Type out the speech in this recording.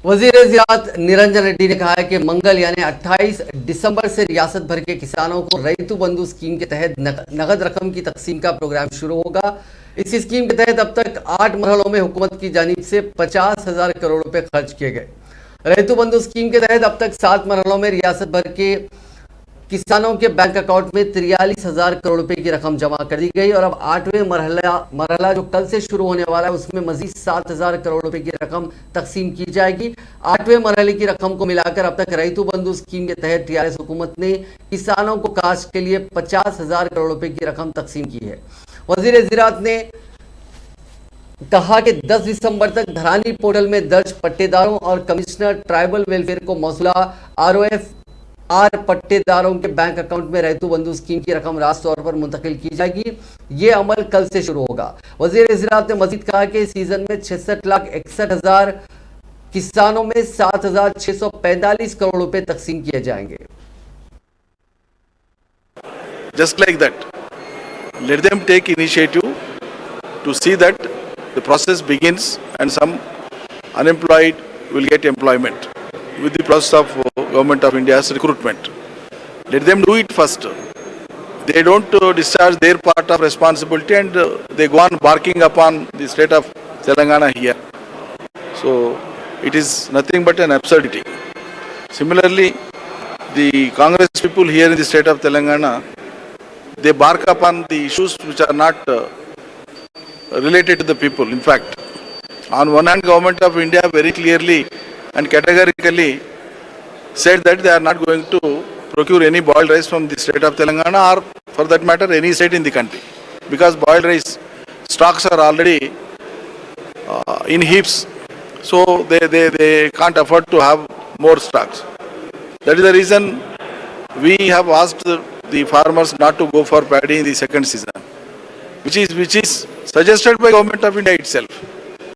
वज़ीर-ए-ज़िराअत निरंजन रेड्डी ने कहा है कि मंगल यानी 28 दिसंबर से रियासत भर के किसानों को रैतु बंधु स्कीम के तहत नगद रकम की तकसीम का प्रोग्राम शुरू होगा। इस स्कीम के तहत अब तक 8 मरहलों में हुकूमत की जानिब से 50,000 करोड़ रुपए खर्च किए गए। रैतु बंधु स्कीम के तहत अब तक 7 मरहलों में रियासत भर के किसानों के बैंक अकाउंट में 43,000 करोड़ रुपए की रकम जमा कर दी गई और अब 8वें मरहला जो कल से शुरू होने वाला है उसमें मजीद 7,000 करोड़ रुपए की रकम तकसीम की जाएगी। 8वें मरहले की रकम को मिलाकर अब तक रैतु बंधु स्कीम के तहत टीआरएस हुकूमत ने किसानों को काश्त के लिए 50,000 करोड़ रुपए की रकम तकसीम की है। वज़ीर-ए-ज़िराअत ने कहा कि 10 दिसंबर तक धरानी पोर्टल में दर्ज पट्टेदारों और कमिश्नर ट्राइबल वेलफेयर को मौसूला ROFR पट्टेदारों के बैंक अकाउंट में रैतु बंधु स्कीम की रकम रास्त तौर पर मुंतकिल की जाएगी। ये अमल कल से शुरू होगा। वज़ीर-ए-ज़िराअत ने मजीद कहा कि इस सीजन में 66,61,000 किसानों में 7,645 करोड़ रुपए तकसीम किए जाएंगे। Just like that, let them take initiative to see that the process begins and some unemployed will get employment with the process of Government of India's recruitment. Let them do it first. They don't discharge their part of responsibility and they go on barking upon the state of Telangana here. So it is nothing but an absurdity. Similarly, the Congress people here in the state of Telangana, they bark upon the issues which are not related to the people. In fact, on one hand, Government of India very clearly and categorically said that they are not going to procure any boiled rice from the state of Telangana or for that matter any state in the country, because boiled rice stocks are already in heaps, so they can't afford to have more stocks. That is the reason we have asked the farmers not to go for paddy in the second season, which is suggested by Government of India itself.